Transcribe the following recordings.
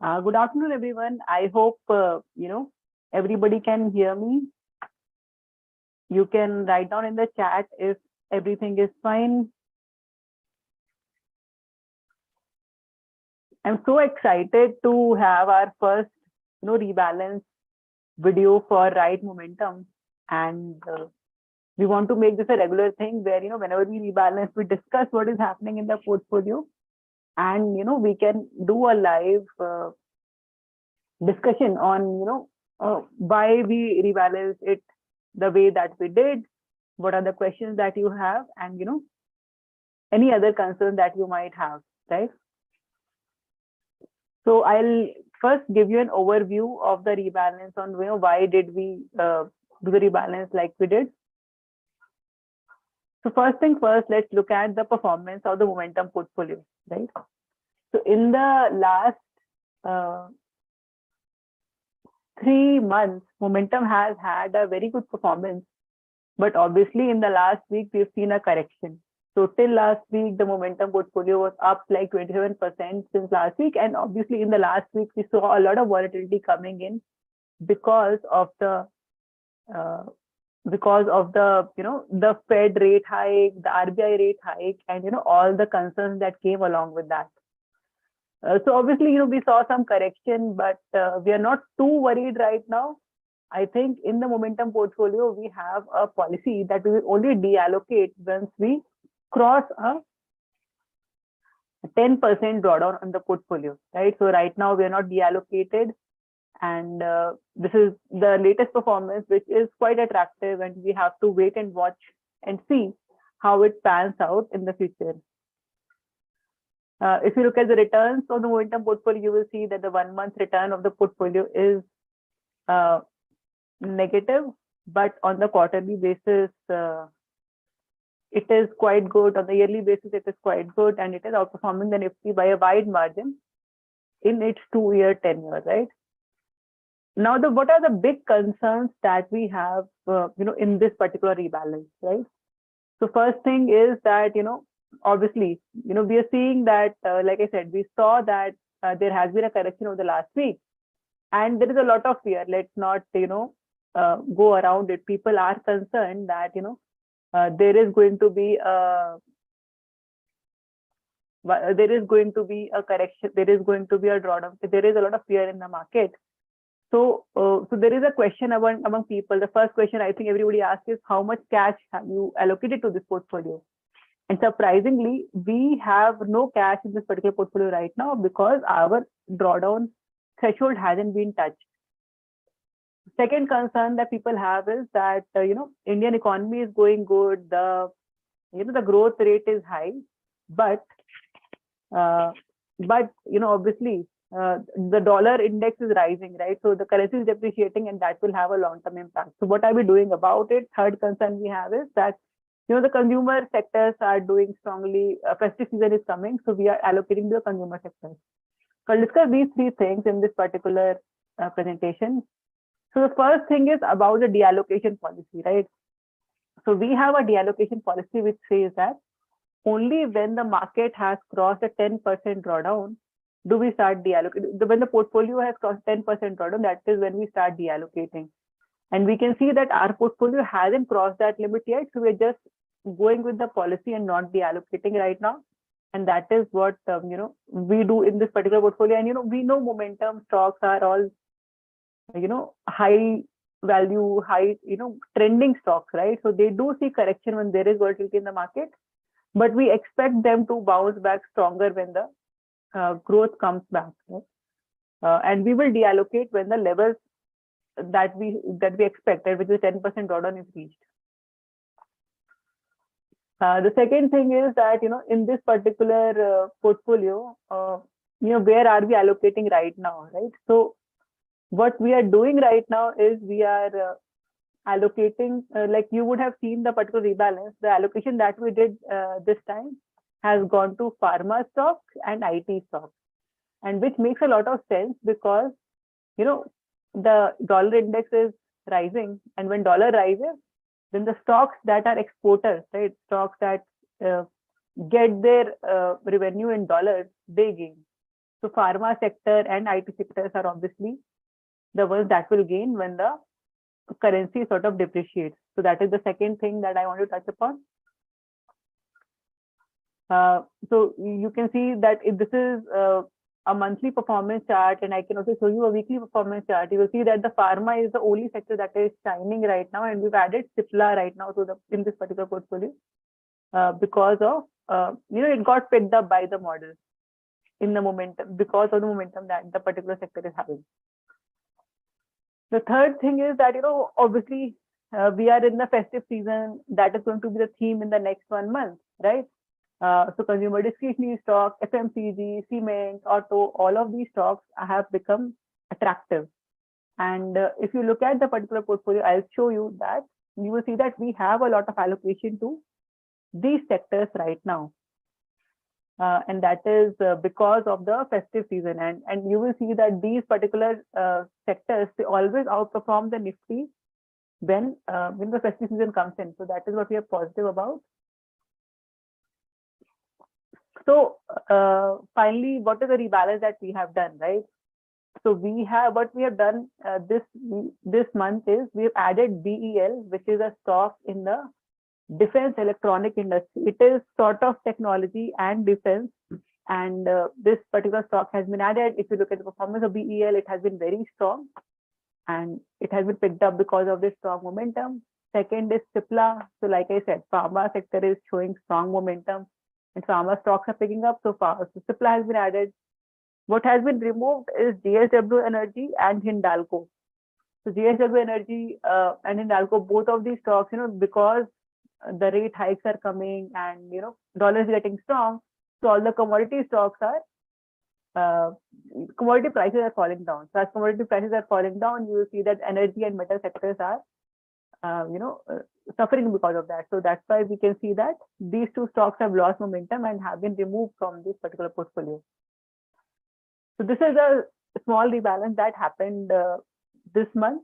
Good afternoon, everyone. I hope everybody can hear me. You can write down in the chat if everything is fine. I'm so excited to have our first, rebalance video for Right Momentum, and we want to make this a regular thing where whenever we rebalance, we discuss what is happening in the portfolio, and we can do a live discussion on why we rebalance it the way that we did, what are the questions that you have, and any other concerns that you might have, right? So I'll first give you an overview of the rebalance on why did we do the rebalance like we did. So first thing first, let's look at the performance of the momentum portfolio, right? So in the last 3 months, momentum has had a very good performance, but obviously in the last week we've seen a correction. So till last week, the momentum portfolio was up like 27% since last week, and obviously in the last week we saw a lot of volatility coming in because of the the Fed rate hike, the RBI rate hike, and all the concerns that came along with that. So obviously, we saw some correction, but we are not too worried right now. I think in the momentum portfolio, we have a policy that we will only deallocate once we cross a 10% drawdown on the portfolio, right? So right now we are not deallocated, and this is the latest performance, which is quite attractive, and we have to wait and watch and see how it pans out in the future. If you look at the returns of the momentum portfolio, you will see that the 1 month return of the portfolio is negative, but on the quarterly basis, it is quite good. On the yearly basis, it is quite good, and it is outperforming the Nifty by a wide margin in its 2-year tenure, right? Now, what are the big concerns that we have, in this particular rebalance, right? So first thing is that, obviously, we are seeing that, like I said, we saw that there has been a correction over the last week, and there is a lot of fear. Let's not, go around it. People are concerned that, there is going to be a correction, there is going to be a drawdown. There is a lot of fear in the market. So there is a question among people. The first question I think everybody asks is, how much cash have you allocated to this portfolio? And surprisingly, we have no cash in this particular portfolio right now because our drawdown threshold hasn't been touched. Second concern that people have is that Indian economy is going good, the growth rate is high, but obviously the dollar index is rising, right? So the currency is depreciating, and that will have a long-term impact. So what are we doing about it? Third concern we have is that the consumer sectors are doing strongly. Festive season is coming, so we are allocating to the consumer sectors. So I'll discuss these three things in this particular presentation. So the first thing is about the deallocation policy, right? So we have a deallocation policy which says that only when the market has crossed a 10% drawdown do we start deallocating. When the portfolio has crossed 10% drawdown, that is when we start deallocating. And we can see that our portfolio hasn't crossed that limit yet, so we're just going with the policy and not deallocating right now. And that is what we do in this particular portfolio. And we know momentum stocks are all high value, high trending stocks, right? So they do see correction when there is volatility in the market, but we expect them to bounce back stronger when the growth comes back, right? And we will deallocate when the levels that we expect, which is 10% drawdown, is reached. The second thing is that in this particular portfolio, where are we allocating right now, right? So what we are doing right now is we are allocating, like you would have seen the particular rebalance. The allocation that we did this time has gone to pharma stocks and IT stocks, and which makes a lot of sense because the dollar index is rising, and when dollar rises, then the stocks that are exporters, right, stocks that get their revenue in dollars, they gain. So pharma sector and IT sectors are obviously the ones that will gain when the currency sort of depreciates. So that is the second thing that I want to touch upon. So you can see that if this is a monthly performance chart, and I can also show you a weekly performance chart, you will see that the pharma is the only sector that is shining right now, and we've added Cipla right now to the in this particular portfolio because of it got picked up by the model in the momentum, because of the momentum that the particular sector is having. The third thing is that obviously we are in the festive season. That is going to be the theme in the next 1 month, right? So consumer discretionary stock, FMCG, cement, auto, all of these stocks have become attractive. And if you look at the particular portfolio, I'll show you that you will see that we have a lot of allocation to these sectors right now. And that is because of the festive season. And you will see that these particular sectors, they always outperform the Nifty when the festive season comes in. So that is what we are positive about. So finally, what is the rebalance that we have done, right? So what we have done this month is we've added BEL, which is a stock in the defense electronic industry. It is sort of technology and defense, and this particular stock has been added. If you look at the performance of BEL, it has been very strong, and it has been picked up because of this strong momentum. Second is Cipla. So like I said, pharma sector is showing strong momentum, and pharma stocks are picking up so far. So Cipla has been added. What has been removed is JSW Energy and Hindalco. So JSW Energy and Hindalco, both of these stocks, because the rate hikes are coming and dollar is getting strong, so all the commodity stocks are commodity prices are falling down. So as commodity prices are falling down, you will see that energy and metal sectors are suffering because of that. So that's why we can see that these two stocks have lost momentum and have been removed from this particular portfolio. So this is a small rebalance that happened this month.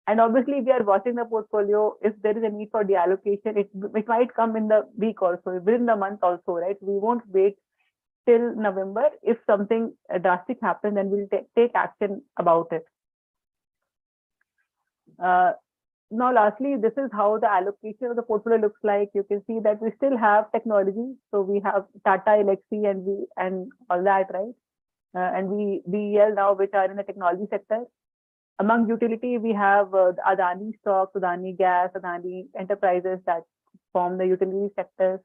And obviously, we are watching the portfolio. If there is a need for deallocation, it might come in the week also, within the month also, right? We won't wait till November. If something drastic happens, then we'll take action about it. Now, lastly, this is how the allocation of the portfolio looks like. You can see that we still have technology. So we have Tata, Elxsi, and all that, right? And BEL now, which are in the technology sector. Among utility, we have the Adani stocks, Adani Gas, Adani Enterprises that form the utility sectors.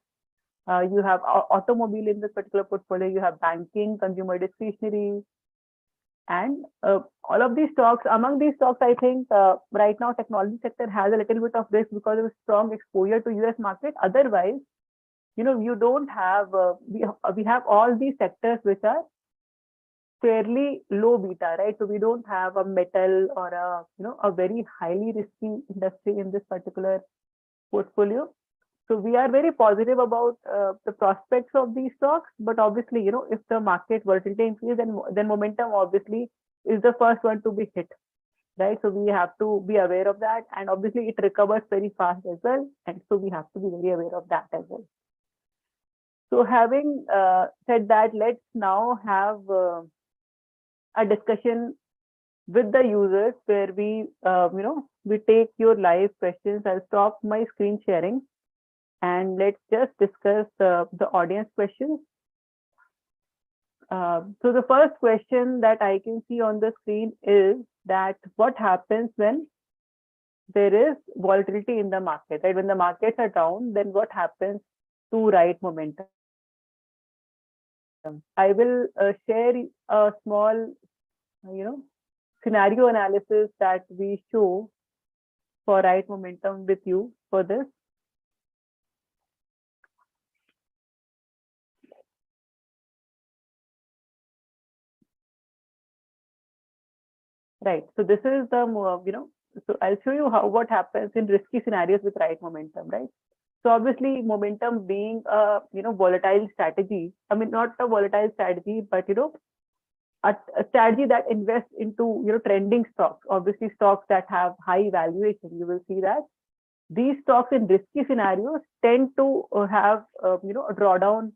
You have automobile in this particular portfolio. You have banking, consumer discretionary, and all of these stocks. Among these stocks, I think right now technology sector has a little bit of risk because of a strong exposure to US market. Otherwise, you don't have. We have all these sectors which are fairly low beta, right? So we don't have a metal or a very highly risky industry in this particular portfolio. So we are very positive about the prospects of these stocks. But obviously, if the market volatility increases, then momentum obviously is the first one to be hit, right? So we have to be aware of that, and obviously it recovers very fast as well, and so we have to be very aware of that as well. So having said that, let's now have a discussion with the users where we take your live questions. I'll stop my screen sharing and let's just discuss the audience questions. So the first question that I can see on the screen is that what happens when there is volatility in the market, right? When the markets are down, then what happens to Wright momentum? I will share a small, scenario analysis that we show for Wright momentum with you for this. Right. So this is the, so I'll show you what happens in risky scenarios with Wright momentum, right? So obviously momentum being a, volatile strategy, I mean, not a volatile strategy, but, a strategy that invests into, trending stocks, obviously stocks that have high valuation. You will see that these stocks in risky scenarios tend to have, a drawdown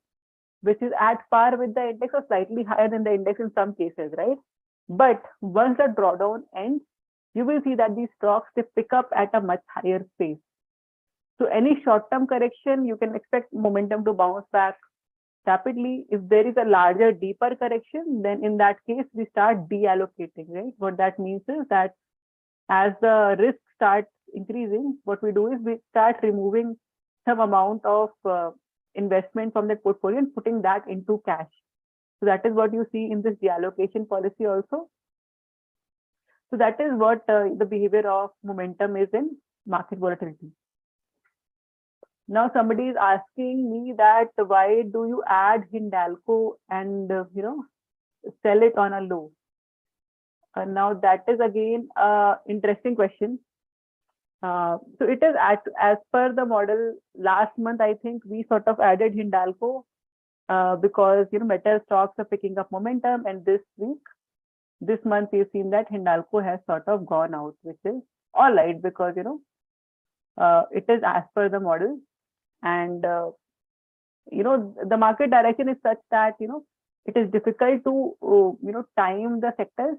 which is at par with the index or slightly higher than the index in some cases, right? But once the drawdown ends, you will see that these stocks, they pick up at a much higher pace. So any short-term correction, you can expect momentum to bounce back rapidly. If there is a larger, deeper correction, then in that case, we start deallocating, right? What that means is that as the risk starts increasing, what we do is we start removing some amount of investment from that portfolio and putting that into cash. So that is what you see in this deallocation policy also. So that is what the behavior of momentum is in market volatility. Now somebody is asking me that why do you add Hindalco and sell it on a low? Now that is again an interesting question. So it is as per the model last month, I think we sort of added Hindalco because metal stocks are picking up momentum, and this month we've seen that Hindalco has sort of gone out, which is all right because it is as per the model, and the market direction is such that it is difficult to time the sectors.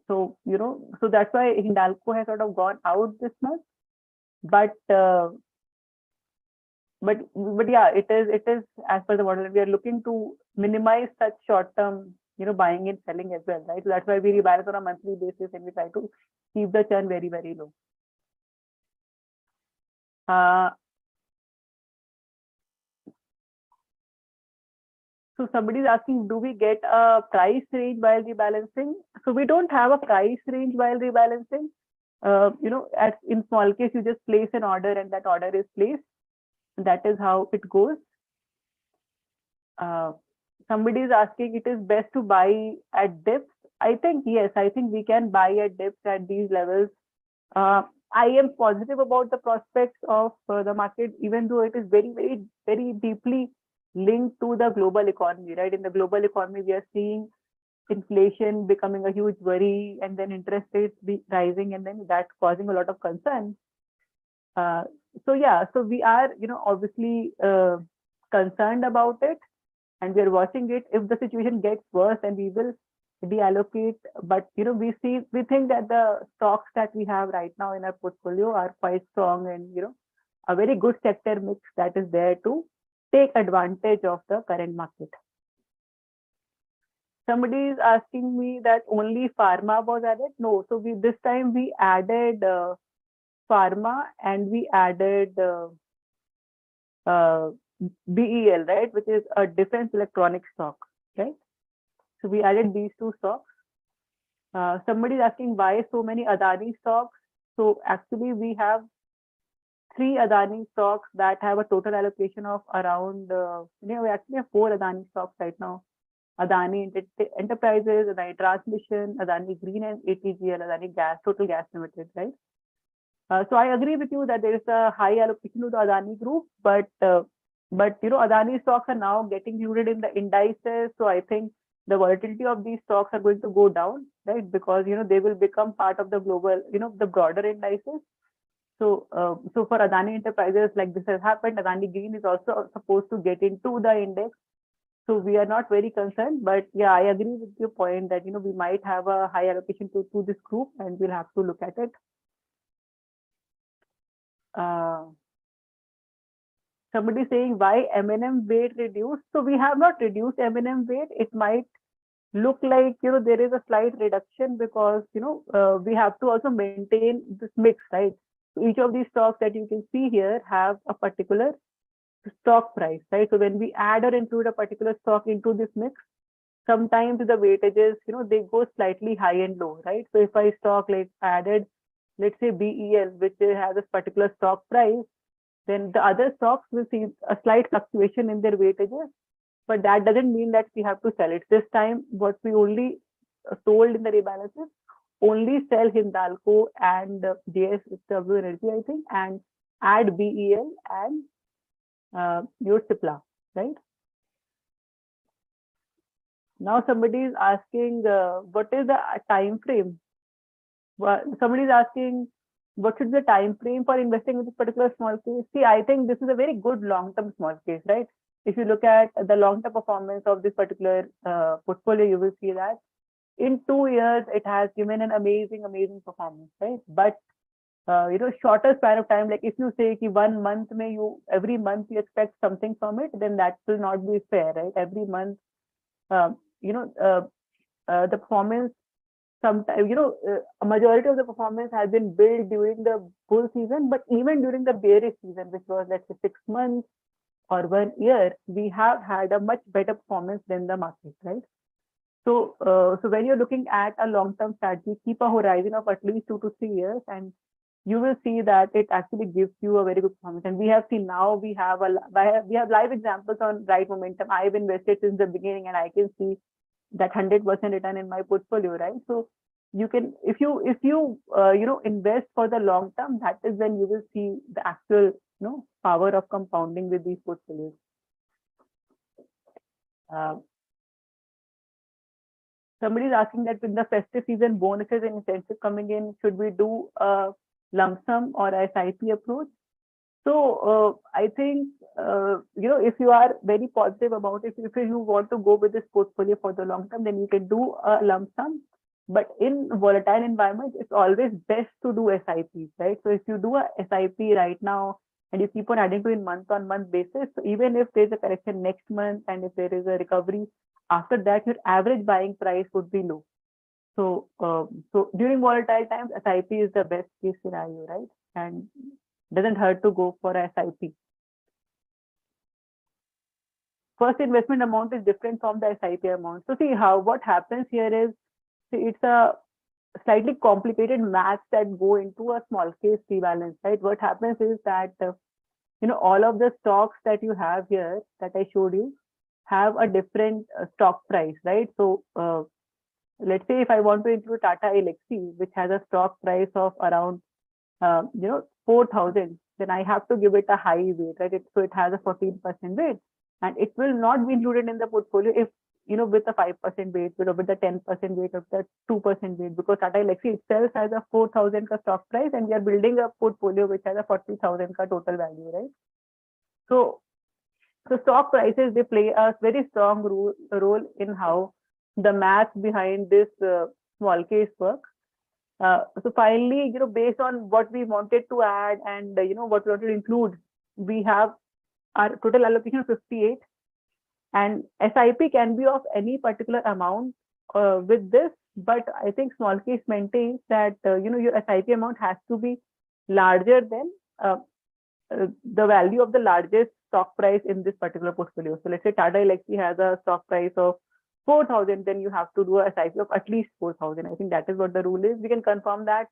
So so that's why Hindalco has sort of gone out this month, but yeah, it is as per the model. We are looking to minimize such short term buying and selling as well, right? So that's why we rebalance on a monthly basis and we try to keep the churn very, very low. So somebody is asking, do we get a price range while rebalancing? So we don't have a price range while rebalancing. In small case, you just place an order and that order is placed. That is how it goes. Somebody is asking, it is best to buy at dips. I think, yes, I think we can buy at dips at these levels. I am positive about the prospects of the market, even though it is very, very, very deeply linked to the global economy, right? In the global economy, we are seeing inflation becoming a huge worry, and then interest rates rising, and then that's causing a lot of concern. So yeah, so we are, obviously concerned about it, and we are watching it. If the situation gets worse, then we will deallocate. But we think that the stocks that we have right now in our portfolio are quite strong, and a very good sector mix that is there to take advantage of the current market. Somebody is asking me that only pharma was added. No, so this time we added pharma and we added BEL, right, which is a defense electronic stock, right? So we added these two stocks. Somebody is asking why so many Adani stocks. So actually we have 3 Adani stocks that have a total allocation of around, we actually have 4 Adani stocks right now. Adani Enterprises, Adani Transmission, Adani Green and ATGL, Adani Gas, Total Gas Limited, right? So I agree with you that there is a high allocation to the Adani group, but Adani stocks are now getting included in the indices. So I think the volatility of these stocks are going to go down, right? Because they will become part of the global, the broader indices. So for Adani Enterprises, like this has happened, Adani Green is also supposed to get into the index. So we are not very concerned, but yeah, I agree with your point that we might have a high allocation to this group, and we'll have to look at it. Somebody saying why M&M weight reduced. So we have not reduced M&M weight. It might look like there is a slight reduction because we have to also maintain this mix, right? So each of these stocks that you can see here have a particular stock price, right? So when we add or include a particular stock into this mix, sometimes the weightages they go slightly high and low, right? So if I stock like added, let's say BEL, which has a particular stock price, then the other stocks will see a slight fluctuation in their weightages, but that doesn't mean that we have to sell it. This time, what we only sold in the rebalances, only sell Hindalco and JSW Energy, I think, and add BEL and your Cipla, right? Now somebody is asking, what is the time frame? Well, somebody is asking, what should be the time frame for investing in this particular small case? See, I think this is a very good long-term small case, right? if you look at the long-term performance of this particular portfolio, you will see that in 2 years, it has given an amazing, amazing performance, right? But shorter span of time, like if you say ki 1 month every month you expect something from it, then that will not be fair, right? Every month, uh, the performance sometimes, a majority of the performance has been built during the bull season, but even during the bearish season, which was let's say 6 months or 1 year, we have had a much better performance than the market, right? So when you're looking at a long-term strategy, keep a horizon of at least 2 to 3 years, and you will see that it actually gives you a very good performance. And we have seen now we have live examples on Right Momentum. I've invested since the beginning, and I can see that 100% return in my portfolio, right? So you can, if you invest for the long term, that is when you will see the actual power of compounding with these portfolios. Somebody is asking that with the festive season bonuses and incentives coming in, should we do a lump sum or a SIP approach? So I think, if you are very positive about it, if you want to go with this portfolio for the long term, then you can do a lump sum. But in volatile environment, it's always best to do SIPs, right? So if you do a SIP right now and you keep on adding to it month-on-month basis, so even if there's a correction next month and if there is a recovery, after that, your average buying price would be low. So during volatile times, SIP is the best case scenario, right? And doesn't hurt to go for a SIP. First investment amount is different from the SIP amount. So see what happens here is, it's a slightly complicated maths that go into a small case rebalance, right? What happens is that, all of the stocks that you have here that I showed you have a different stock price, right? So let's say if I want to include Tata Elxsi, which has a stock price of around 4,000, then I have to give it a high weight, right? So it has a 14% weight, and it will not be included in the portfolio if with a 5% weight, with the 10% weight, of the 2% weight, because Tata Elxsi itself has a 4,000 ka stock price, and we are building a portfolio which has a 40,000 ka total value, right? So stock prices, they play a very strong role in how the math behind this small case works. So finally, based on what we wanted to add and what we wanted to include, we have our total allocation of 58, and SIP can be of any particular amount with this. But I think small case maintains that your SIP amount has to be larger than the value of the largest stock price in this particular portfolio. So let's say Tata Elxsi has a stock price of 4,000, then you have to do a SIP of at least 4,000. I think that is what the rule is. We can confirm that.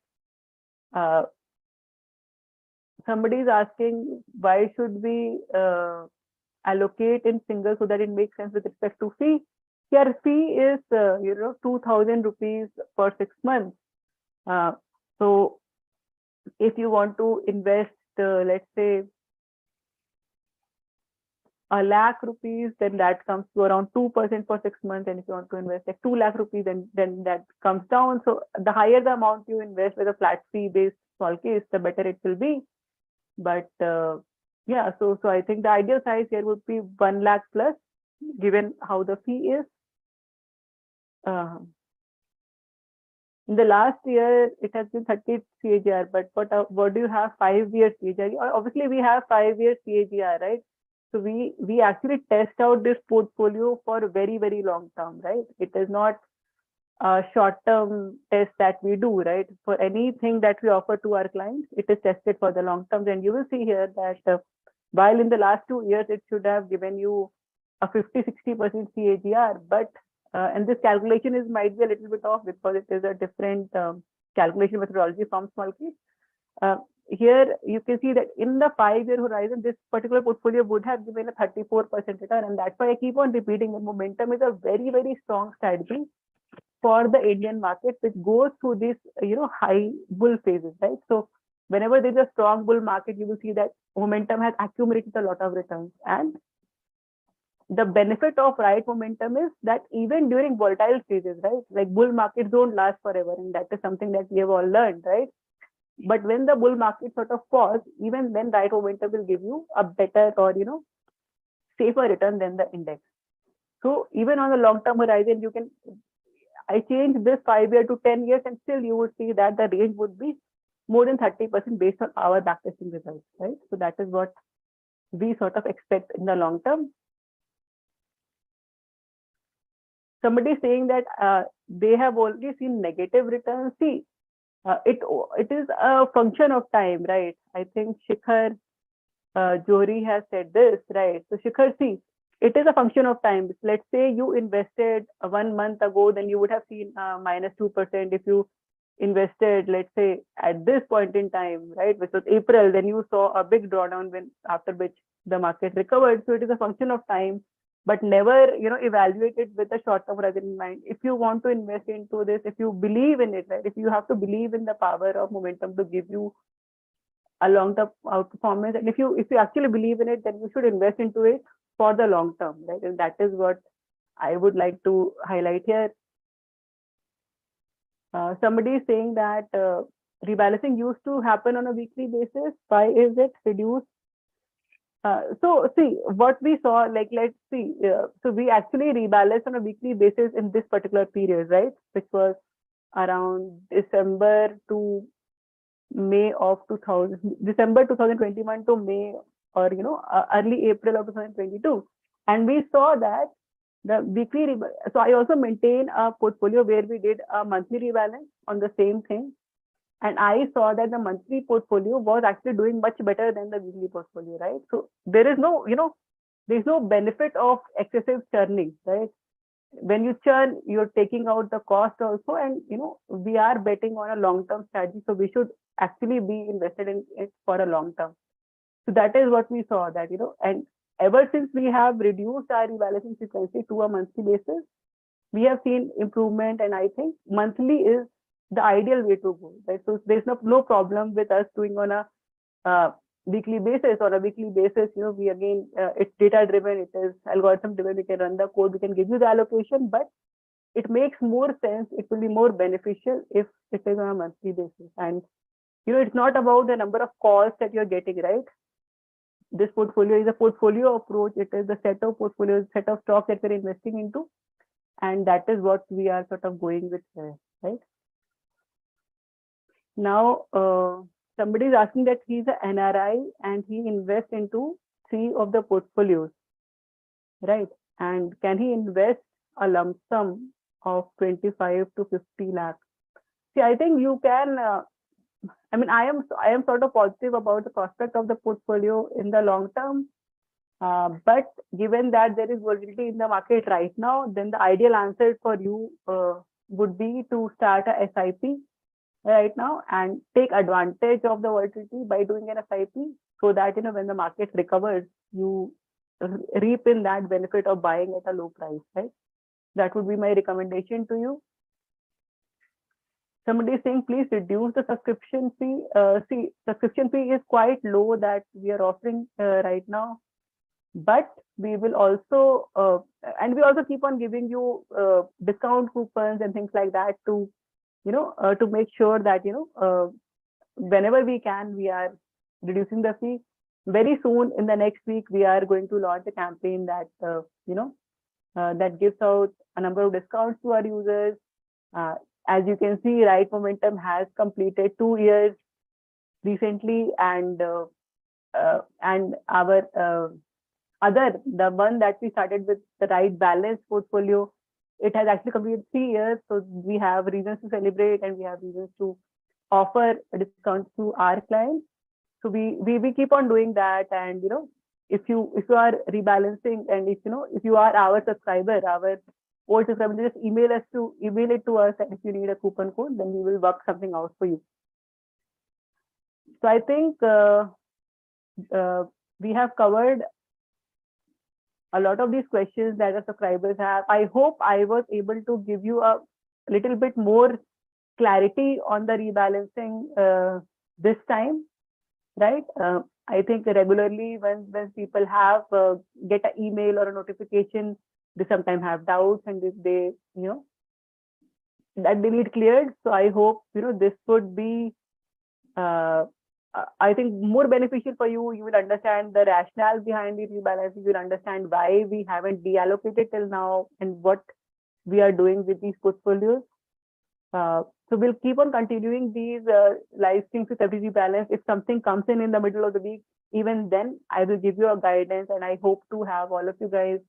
Somebody is asking, why should we allocate in single so that it makes sense with respect to fee? Your fee is 2,000 rupees for 6 months. So if you want to invest, let's say 1 lakh rupees, then that comes to around 2% for 6 months. And if you want to invest like 2 lakh rupees, then that comes down. So the higher the amount you invest with a flat fee based small case, the better it will be. But yeah, so I think the ideal size here would be 1 lakh plus, given how the fee is. In the last year, it has been 30 CAGR, but what do you have? 5 years CAGR. Obviously, we have 5 years CAGR, right? So we actually test out this portfolio for very, very long term, right? It is not a short-term test that we do, right? For anything that we offer to our clients, it is tested for the long term. And you will see here that while in the last 2 years, it should have given you a 50-60% CAGR, but and this calculation might be a little bit off because it is a different calculation methodology from small case. Here you can see that in the 5-year horizon, this particular portfolio would have given a 34% return, and that's why I keep on repeating that momentum is a very, very strong strategy for the Indian market, which goes through this high bull phases, right? So whenever there's a strong bull market, you will see that momentum has accumulated a lot of returns. And the benefit of Right Momentum is that even during volatile phases, right, like bull markets don't last forever, and that is something that we have all learned, right? But when the bull market sort of pause, even then Right Momentum will give you a better or safer return than the index. So even on the long-term horizon, I change this 5-year to 10 years, and still you would see that the range would be more than 30% based on our backtesting results, right? So that is what we sort of expect in the long term. Somebody is saying that they have already seen negative returns. See, it is a function of time, right? I think Shikhar Johri has said this, right? So Shikhar, see, it is a function of time. Let's say you invested 1 month ago, then you would have seen -2%. If you invested, let's say, at this point in time, right, which was April, then you saw a big drawdown after which the market recovered. So it is a function of time, but never, evaluate it with a short-term horizon in mind. If you want to invest into this, if you believe in it, right, if you have to believe in the power of momentum to give you a long-term outperformance, and if you actually believe in it, then you should invest into it for the long term, right? And that is what I would like to highlight here. Somebody is saying that rebalancing used to happen on a weekly basis. Why is it reduced? So see, what we saw, like, let's see. So we actually rebalanced on a weekly basis in this particular period, right? Which was around December 2021 to May, or early April of 2022, and we saw that the weekly. So I also maintain a portfolio where we did a monthly rebalance on the same thing, and I saw that the monthly portfolio was actually doing much better than the weekly portfolio, right? So there is no, there's no benefit of excessive churning, right? When you churn, you're taking out the cost also, and we are betting on a long-term strategy, so we should actually be invested in it for a long term. So that is what we saw, that and ever since we have reduced our rebalancing frequency to a monthly basis, we have seen improvement, and I think monthly is the ideal way to go, right? So there's no problem with us doing on a weekly basis. On a weekly basis, we again, it's data driven, it is algorithm driven. We can run the code, we can give you the allocation, but it makes more sense, it will be more beneficial if it is on a monthly basis. And it's not about the number of calls that you're getting, right? This portfolio is a portfolio approach. It is the set of portfolios, set of stocks that we're investing into, and that is what we are sort of going with here, right? Now, somebody is asking that he's an NRI and he invests into 3 of the portfolios, right? And can he invest a lump sum of 25 to 50 lakhs? See, I think you can. I am sort of positive about the prospect of the portfolio in the long term. But given that there is volatility in the market right now, then the ideal answer for you would be to start a SIP right now and take advantage of the volatility by doing an SIP, so that when the market recovers, you reap in that benefit of buying at a low price, right? That would be my recommendation to you. Somebody is saying, please reduce the subscription fee. See, subscription fee is quite low that we are offering right now, but we will also, and we also keep on giving you discount coupons and things like that to, to make sure that, whenever we can, we are reducing the fee. Very soon, in the next week, we are going to launch a campaign that, that gives out a number of discounts to our users. As you can see, Wright Momentum has completed 2 years recently, and our the one that we started with, the Wright Balance portfolio, it has actually completed 3 years. So we have reasons to celebrate, and we have reasons to offer a discount to our clients. So we keep on doing that, and if you are rebalancing, and if you are our subscriber, our old subscriber, just email it to us, and if you need a coupon code, then we will work something out for you. So I think we have covered a lot of these questions that our subscribers have. I hope I was able to give you a little bit more clarity on the rebalancing this time, right? I think regularly when people have get an email or a notification, they sometimes have doubts, and if they that they need cleared. So I hope this would be a I think more beneficial for you. You will understand the rationale behind the rebalancing. You will understand why we haven't deallocated till now and what we are doing with these portfolios. So we'll keep on continuing these live streams with every rebalance. If something comes in the middle of the week, even then I will give you a guidance, and I hope to have all of you guys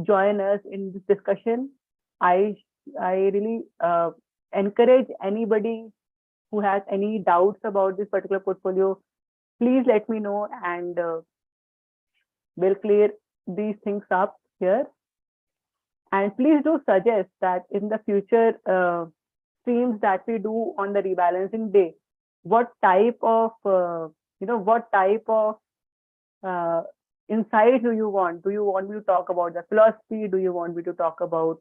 join us in this discussion. I really encourage anybody who has any doubts about this particular portfolio, please let me know, and we'll clear these things up here. And please do suggest that in the future streams that we do on the rebalancing day, what type of insights do you want? Do you want me to talk about the philosophy? Do you want me to talk about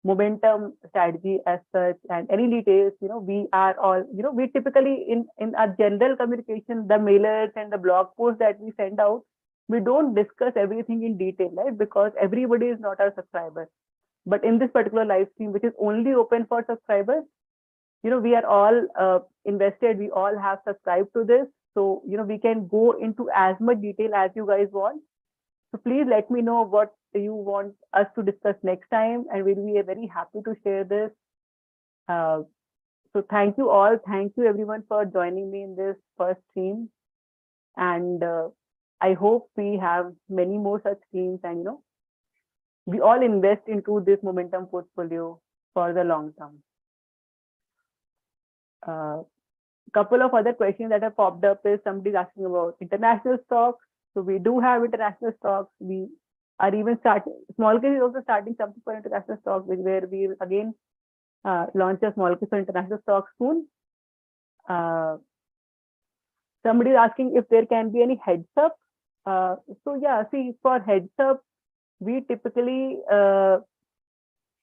momentum strategy as such, and any details? We are all, we typically in our general communication, the mailers and the blog posts that we send out, we don't discuss everything in detail, right? Because everybody is not our subscriber. But in this particular live stream, which is only open for subscribers, we are all invested. We all have subscribed to this. So, we can go into as much detail as you guys want. So please let me know what you want us to discuss next time, and we'll be very happy to share this. So thank you all. Thank you everyone for joining me in this first stream. And I hope we have many more such streams, and we all invest into this momentum portfolio for the long term. Couple of other questions that have popped up is somebody's asking about international stocks. So we do have international stocks. We are even starting, small case is also starting something for international stocks, where we will again launch a small case for international stocks soon. Somebody is asking if there can be any heads up. So yeah, see, for heads up, we typically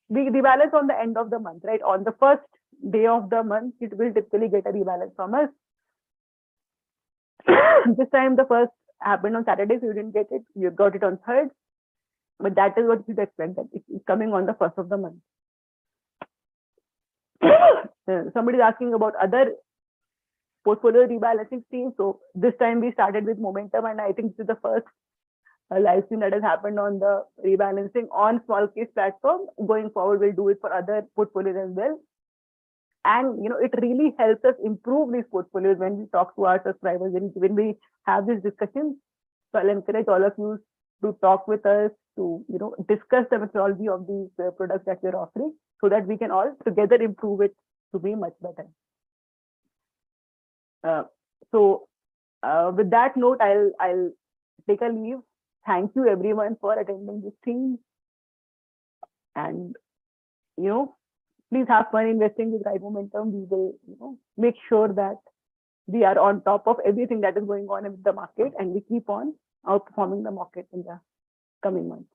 we rebalance on the end of the month, right? On the first day of the month, it will typically get a rebalance from us. This time the first happened on Saturday, so you didn't get it. You got it on third, but that is what you should expect, that it's coming on the first of the month. Somebody is asking about other portfolio rebalancing schemes. So this time we started with momentum, and I think this is the first live stream that has happened on the rebalancing on small case platform. Going forward, we'll do it for other portfolios as well. And it really helps us improve these portfolios when we talk to our subscribers, when we have these discussions. So I'll encourage all of you to talk with us, to discuss the methodology of these products that we're offering, so that we can all together improve it to be much better. So with that note, I'll take a leave. Thank you everyone for attending this stream, and please have fun investing with Wright Momentum. We will make sure that we are on top of everything that is going on in the market, and we keep on outperforming the market in the coming months.